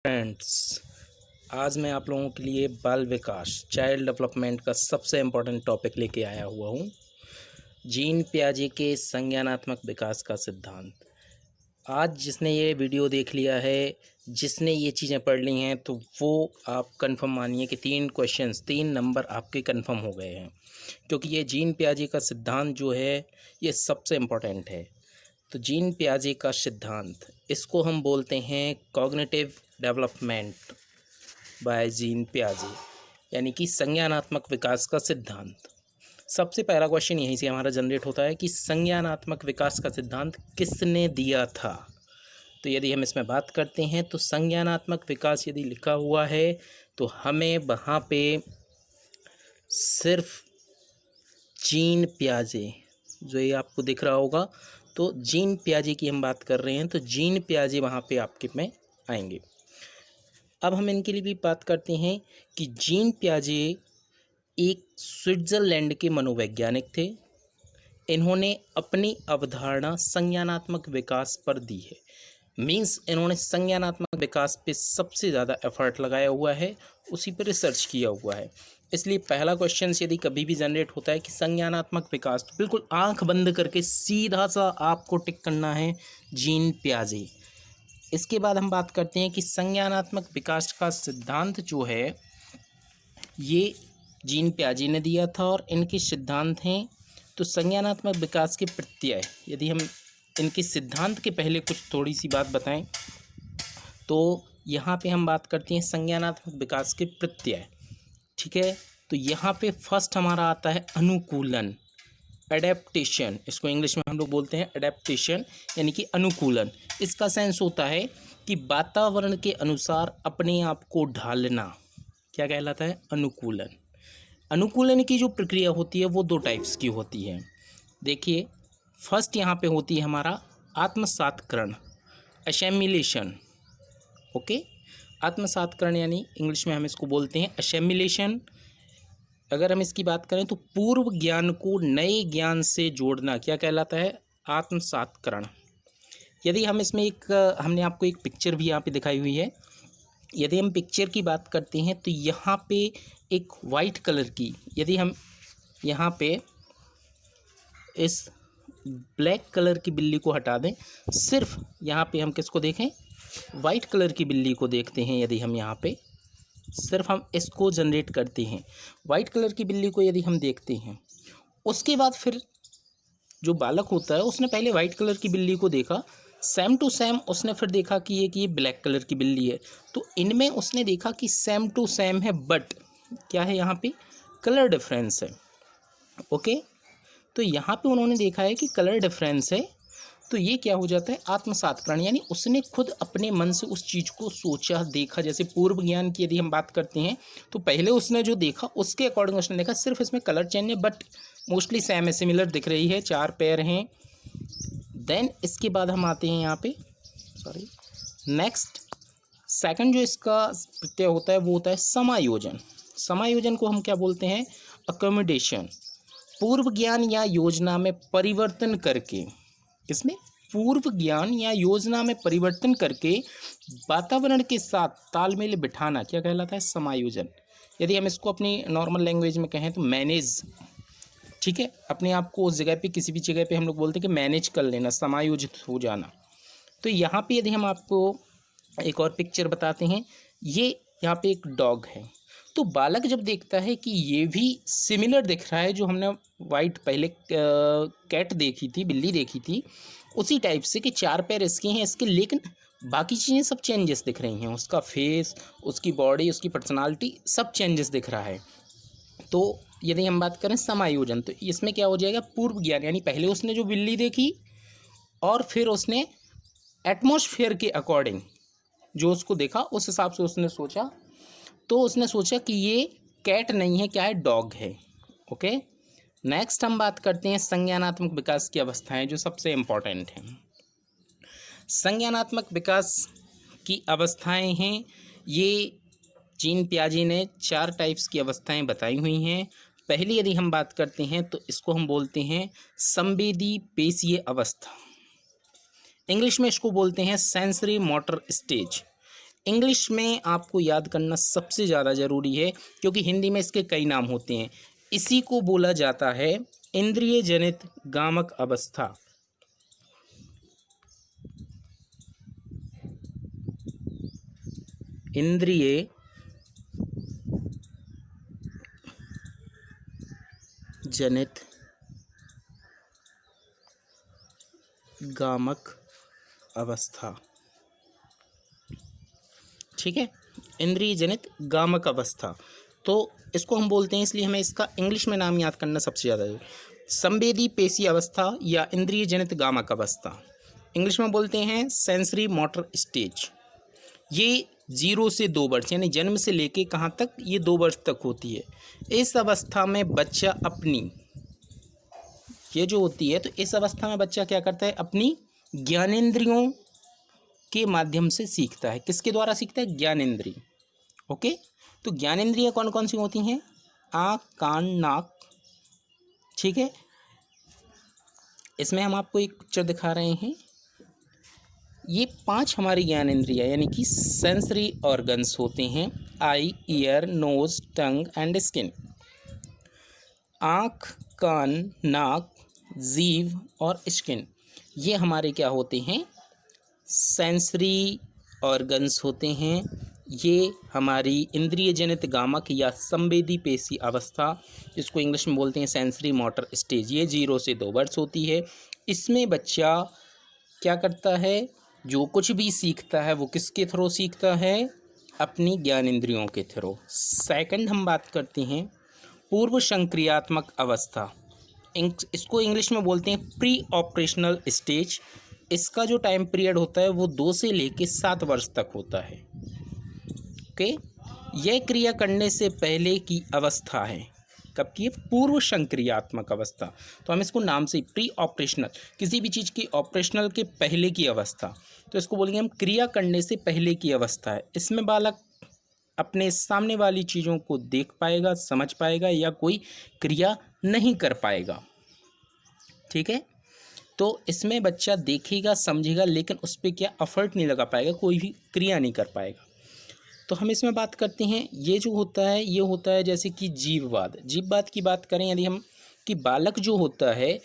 Friends, आज मैं आप लोगों के लिए बाल विकास चाइल्ड डेवलपमेंट का सबसे इम्पोर्टेंट टॉपिक लेके आया हुआ हूँ। जीन पियाजे के संज्ञानात्मक विकास का सिद्धांत। आज जिसने ये वीडियो देख लिया है, जिसने ये चीज़ें पढ़ ली हैं, तो वो आप कंफर्म मानिए कि 3 नंबर आपके कंफर्म हो गए हैं, क्योंकि ये जीन पियाजे का सिद्धांत जो है ये सबसे इम्पोर्टेंट है। तो जीन पियाजे का सिद्धांत, इसको हम बोलते हैं कॉग्निटिव डेवलपमेंट बाय जीन पियाजे, यानी कि संज्ञानात्मक विकास का सिद्धांत। सबसे पहला क्वेश्चन यहीं से हमारा जनरेट होता है कि संज्ञानात्मक विकास का सिद्धांत किसने दिया था। तो यदि हम इसमें बात करते हैं तो संज्ञानात्मक विकास यदि लिखा हुआ है तो हमें वहाँ पे सिर्फ जीन पियाजे, जो ये आपको दिख रहा होगा, तो जीन पियाजे की हम बात कर रहे हैं, तो जीन पियाजे वहाँ पे आपके में आएंगे। अब हम इनके लिए भी बात करते हैं कि जीन पियाजे एक स्विट्ज़रलैंड के मनोवैज्ञानिक थे। इन्होंने अपनी अवधारणा संज्ञानात्मक विकास पर दी है। मीन्स इन्होंने संज्ञानात्मक विकास पे सबसे ज़्यादा एफर्ट लगाया हुआ है, उसी पर रिसर्च किया हुआ है। इसलिए पहला क्वेश्चन यदि कभी भी जनरेट होता है कि संज्ञानात्मक विकास, तो बिल्कुल आंख बंद करके सीधा सा आपको टिक करना है जीन पियाजे। इसके बाद हम बात करते हैं कि संज्ञानात्मक विकास का सिद्धांत जो है ये जीन पियाजे ने दिया था और इनके सिद्धांत हैं। तो संज्ञानात्मक विकास के प्रत्यय, यदि हम इनके सिद्धांत के पहले कुछ थोड़ी सी बात बताएं तो यहाँ पे हम बात करते हैं संज्ञानात्मक विकास के प्रत्यय। ठीक है, तो यहाँ पे फर्स्ट हमारा आता है अनुकूलन, एडेप्टेशन। इसको इंग्लिश में हम लोग बोलते हैं एडेप्टेशन, यानी कि अनुकूलन। इसका सेंस होता है कि वातावरण के अनुसार अपने आप को ढालना। क्या कहलाता है? अनुकूलन। अनुकूलन की जो प्रक्रिया होती है वो 2 टाइप्स की होती है। देखिए, फर्स्ट यहाँ पे होती है हमारा आत्मसात्करण, असेमिलेशन। ओके, आत्मसात्करण यानी इंग्लिश में हम इसको बोलते हैं असेमिलेशन। अगर हम इसकी बात करें तो पूर्व ज्ञान को नए ज्ञान से जोड़ना क्या कहलाता है? आत्मसात्करण। यदि हम इसमें हमने आपको एक पिक्चर भी यहाँ पे दिखाई हुई है। यदि हम पिक्चर की बात करते हैं तो यहाँ पे एक वाइट कलर की, यदि हम यहाँ पे इस ब्लैक कलर की बिल्ली को हटा दें, सिर्फ यहाँ पे हम किसको देखें? वाइट कलर की बिल्ली को देखते हैं। यदि हम यहाँ पे सिर्फ हम इसको जनरेट करते हैं, वाइट कलर की बिल्ली को यदि हम देखते हैं, उसके बाद फिर जो बालक होता है उसने पहले वाइट कलर की बिल्ली को देखा, सेम टू सेम उसने फिर देखा कि ये ब्लैक कलर की बिल्ली है। तो इनमें उसने देखा कि सेम टू सेम है, बट क्या है यहाँ पे? कलर डिफरेंस है। ओके, तो यहाँ पे उन्होंने देखा है कि कलर डिफरेंस है, तो ये क्या हो जाता है? आत्मसात्करण, यानी उसने खुद अपने मन से उस चीज़ को सोचा, देखा। जैसे पूर्व ज्ञान की यदि हम बात करते हैं तो पहले उसने जो देखा उसके अकॉर्डिंग उसने देखा सिर्फ इसमें कलर चेंज है, बट मोस्टली सेम है, सिमिलर दिख रही है, 4 पैर हैं। देन इसके बाद हम आते हैं यहाँ पे, नेक्स्ट सेकंड जो इसका प्रत्यय होता है वो होता है समायोजन। समायोजन को हम क्या बोलते हैं? अकोमोडेशन। पूर्व ज्ञान या योजना में परिवर्तन करके, इसमें पूर्व ज्ञान या योजना में परिवर्तन करके वातावरण के साथ तालमेल बिठाना क्या कहलाता है? समायोजन। यदि हम इसको अपनी नॉर्मल लैंग्वेज में कहें तो मैनेज। ठीक है, अपने आप को उस जगह पे, किसी भी जगह पे हम लोग बोलते हैं कि मैनेज कर लेना, समायोजित हो जाना। तो यहाँ पे यदि हम आपको एक और पिक्चर बताते हैं, ये यहाँ पे एक डॉग है, तो बालक जब देखता है कि ये भी सिमिलर दिख रहा है, जो हमने वाइट पहले कैट देखी थी, बिल्ली देखी थी, उसी टाइप से कि 4 पैर इसके हैं इसके, लेकिन बाकी चीज़ें सब चेंजेस दिख रही हैं। उसका फेस, उसकी बॉडी, उसकी पर्सनालिटी, सब चेंजेस दिख रहा है। तो यदि हम बात करें समायोजन, तो इसमें क्या हो जाएगा? पूर्व ज्ञान, यानी पहले उसने जो बिल्ली देखी और फिर उसने एटमॉस्फेयर के अकॉर्डिंग जो उसको देखा, उस हिसाब से उसने सोचा, तो उसने सोचा कि ये कैट नहीं है, क्या है? डॉग है। ओके, नेक्स्ट हम बात करते हैं संज्ञानात्मक विकास की अवस्थाएं, जो सबसे इम्पॉर्टेंट हैं। संज्ञानात्मक विकास की अवस्थाएं हैं, ये जीन पियाजे ने 4 टाइप्स की अवस्थाएं बताई हुई हैं। पहली यदि हम बात करते हैं तो इसको हम बोलते हैं संवेदी पेशीय अवस्था। इंग्लिश में इसको बोलते हैं सेंसरी मोटर स्टेज। इंग्लिश में आपको याद करना सबसे ज़्यादा ज़रूरी है, क्योंकि हिंदी में इसके कई नाम होते हैं। इसी को बोला जाता है इंद्रिय जनित गामक अवस्था। इंद्रिय जनित गामक अवस्था, ठीक है, इंद्रिय जनित गामक अवस्था। तो इसको हम बोलते हैं, इसलिए हमें इसका इंग्लिश में नाम याद करना सबसे ज़्यादा जरूरी। संवेदी पेशी अवस्था या इंद्रिय जनित गामक अवस्था, इंग्लिश में बोलते हैं सेंसरी मोटर स्टेज। ये 0 से 2 वर्ष यानी जन्म से लेके कहाँ तक, ये 2 वर्ष तक होती है। इस अवस्था में बच्चा अपनी, ये जो होती है, तो इस अवस्था में बच्चा क्या करता है, अपनी ज्ञानेंद्रियों के माध्यम से सीखता है। किसके द्वारा सीखता है, ज्ञानेंद्रिय। ओके, तो ज्ञानेंद्रियाँ कौन कौन सी होती हैं, आँख, कान, नाक, ठीक है। इसमें हम आपको एक पिक्चर दिखा रहे हैं। ये 5 हमारी ज्ञानेंद्रियाँ यानी कि सेंसरी ऑर्गन्स होते हैं, eye, ear, nose, tongue and skin. आँख, कान, नाक, जीभ और स्किन, ये हमारे क्या होते हैं, सेंसरी ऑर्गन्स होते हैं। ये हमारी इंद्रिय जनित गामक या संवेदी पेशी अवस्था, जिसको इंग्लिश में बोलते हैं सेंसरी मोटर स्टेज, ये 0 से 2 वर्ष होती है। इसमें बच्चा क्या करता है, जो कुछ भी सीखता है वो किसके थ्रू सीखता है, अपनी ज्ञानेंद्रियों के थ्रू। सेकंड हम बात करते हैं पूर्व संक्रियात्मक अवस्था, इसको इंग्लिश में बोलते हैं प्री ऑपरेशनल स्टेज। इसका जो टाइम पीरियड होता है वो 2 से लेकर 7 वर्ष तक होता है। ओके, यह क्रिया करने से पहले की अवस्था है। कब की है, पूर्व संक्रियात्मक अवस्था। तो हम इसको नाम से प्री ऑपरेशनल, किसी भी चीज़ की ऑपरेशनल के पहले की अवस्था, तो इसको बोलेंगे हम क्रिया करने से पहले की अवस्था है। इसमें बालक अपने सामने वाली चीज़ों को देख पाएगा, समझ पाएगा या कोई क्रिया नहीं कर पाएगा, ठीक है। तो इसमें बच्चा देखेगा, समझेगा, लेकिन उस पर क्या एफर्ट नहीं लगा पाएगा, कोई भी क्रिया नहीं कर पाएगा। तो हम इसमें बात करते हैं, ये जो होता है ये होता है जैसे कि जीववाद। जीववाद की बात करें यदि हम, कि बालक जो होता है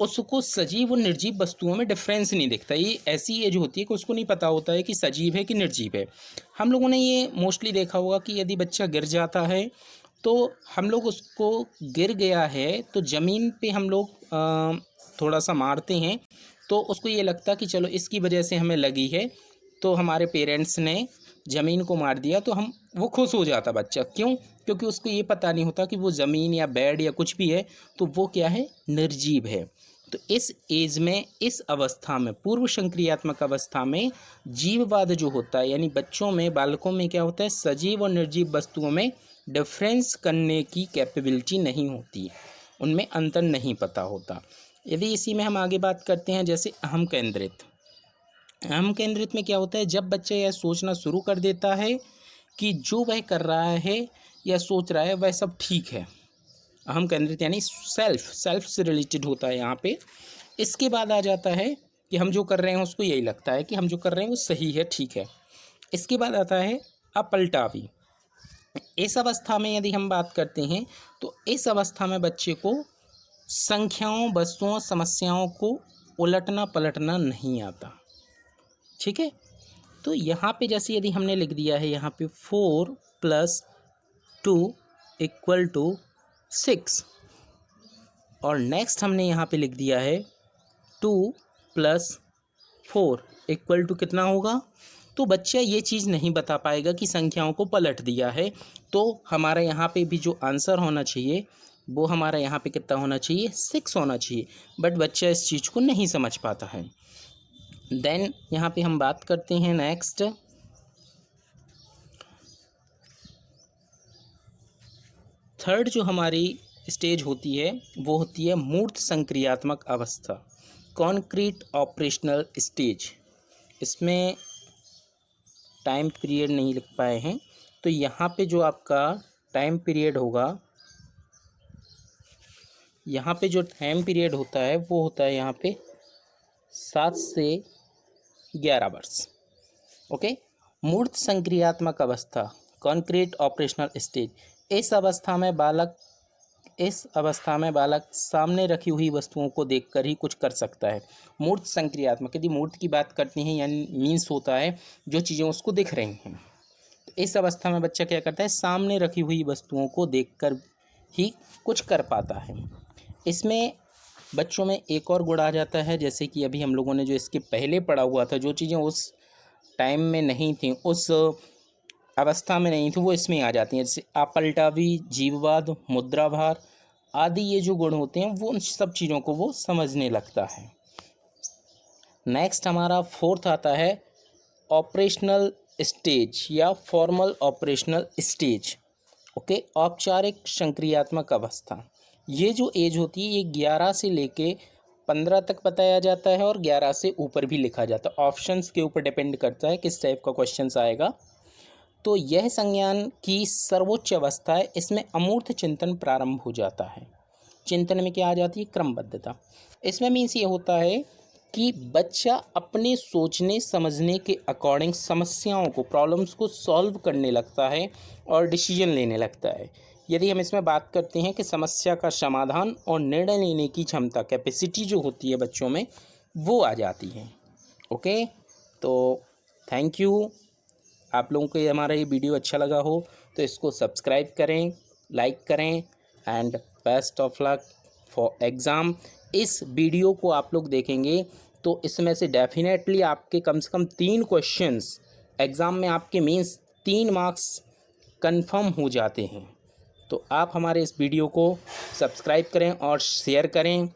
उसको सजीव और निर्जीव वस्तुओं में डिफरेंस नहीं दिखता। ये ऐसी एज होती है कि उसको नहीं पता होता है कि सजीव है कि निर्जीव है। हम लोगों ने ये मोस्टली देखा होगा कि यदि बच्चा गिर जाता है तो हम लोग उसको, गिर गया है तो ज़मीन पे हम लोग थोड़ा सा मारते हैं, तो उसको ये लगता है कि चलो इसकी वजह से हमें लगी है, तो हमारे पेरेंट्स ने ज़मीन को मार दिया, तो हम, वो खुश हो जाता बच्चा। क्यों, क्योंकि उसको ये पता नहीं होता कि वो ज़मीन या बेड या कुछ भी है, तो वो क्या है, निर्जीव है। तो इस एज में, इस अवस्था में, पूर्व संक्रियात्मक अवस्था में जीववाद जो होता है, यानी बच्चों में, बालकों में क्या होता है, सजीव और निर्जीव वस्तुओं में डिफरेंस करने की कैपेबिलिटी नहीं होती, उनमें अंतर नहीं पता होता। यदि इसी में हम आगे बात करते हैं, जैसे अहम केंद्रित। अहम केंद्रित में क्या होता है, जब बच्चा यह सोचना शुरू कर देता है कि जो वह कर रहा है या सोच रहा है वह सब ठीक है। अहम केंद्रित यानी सेल्फ से रिलेटेड होता है यहाँ पे। इसके बाद आ जाता है कि हम जो कर रहे हैं उसको यही लगता है कि हम जो कर रहे हैं वो सही है, ठीक है। इसके बाद आता है अपलटावी। इस अवस्था में यदि हम बात करते हैं तो इस अवस्था में बच्चे को संख्याओं, वस्तुओं, समस्याओं को उलटना पलटना नहीं आता, ठीक है। तो यहाँ पे जैसे यदि हमने लिख दिया है यहाँ पे 4 + 2 = 6, और नेक्स्ट हमने यहाँ पे लिख दिया है 2 + 4 = कितना होगा, तो बच्चा ये चीज़ नहीं बता पाएगा कि संख्याओं को पलट दिया है। तो हमारा यहाँ पे भी जो आंसर होना चाहिए वो हमारा यहाँ पे कितना होना चाहिए, 6 होना चाहिए, बट बच्चा इस चीज़ को नहीं समझ पाता है। देन यहाँ पे हम बात करते हैं नेक्स्ट, थर्ड जो हमारी स्टेज होती है वो होती है मूर्त संक्रियात्मक अवस्था, कॉन्क्रीट ऑपरेशनल स्टेज। इसमें टाइम पीरियड नहीं लिख पाए हैं, तो यहाँ पे जो आपका टाइम पीरियड होगा, यहाँ पे जो टाइम पीरियड होता है वो होता है यहाँ पे 7 से 11 वर्ष। ओके, मूर्त संक्रियात्मक अवस्था, कॉन्क्रीट ऑपरेशनल स्टेज। इस अवस्था में बालक सामने रखी हुई वस्तुओं को देखकर ही कुछ कर सकता है। मूर्त संक्रियात्मक, यदि मूर्त की बात करते हैं यानी मीन्स होता है जो चीज़ें उसको दिख रही हैं। तो इस अवस्था में बच्चा क्या करता है, सामने रखी हुई वस्तुओं को देखकर ही कुछ कर पाता है। इसमें बच्चों में एक और गुण आ जाता है, जैसे कि अभी हम लोगों ने जो इसके पहले पढ़ा हुआ था, जो चीज़ें उस टाइम में नहीं थी, उस अवस्था में नहीं थी, वो इसमें आ जाती हैं। जैसे अपलटावी, जीववाद, मुद्राभार आदि ये जो गुण होते हैं वो उन सब चीज़ों को वो समझने लगता है। नेक्स्ट हमारा फोर्थ आता है ऑपरेशनल स्टेज या फॉर्मल ऑपरेशनल स्टेज। ओके, औपचारिक संक्रियात्मक अवस्था। ये जो एज होती है ये 11 से लेके 15 तक बताया जाता है और 11 से ऊपर भी लिखा जाता है। ऑप्शंस के ऊपर डिपेंड करता है किस टाइप का क्वेश्चन आएगा। तो यह संज्ञान की सर्वोच्च अवस्था है। इसमें अमूर्त चिंतन प्रारंभ हो जाता है। चिंतन में क्या आ जाती है, क्रमबद्धता। इसमें मीन्स ये होता है कि बच्चा अपने सोचने समझने के अकॉर्डिंग समस्याओं को, प्रॉब्लम्स को सॉल्व करने लगता है और डिसीजन लेने लगता है। यदि हम इसमें बात करते हैं कि समस्या का समाधान और निर्णय लेने की क्षमता, कैपेसिटी जो होती है बच्चों में, वो आ जाती है। ओके, तो थैंक यू। आप लोगों को हमारा ये वीडियो अच्छा लगा हो तो इसको सब्सक्राइब करें, लाइक करें and best of luck for exam. इस वीडियो को आप लोग देखेंगे तो इसमें से डेफिनेटली आपके कम से कम 3 क्वेश्चंस एग्ज़ाम में आपके मीन्स 3 मार्क्स कंफर्म हो जाते हैं। तो आप हमारे इस वीडियो को सब्सक्राइब करें और शेयर करें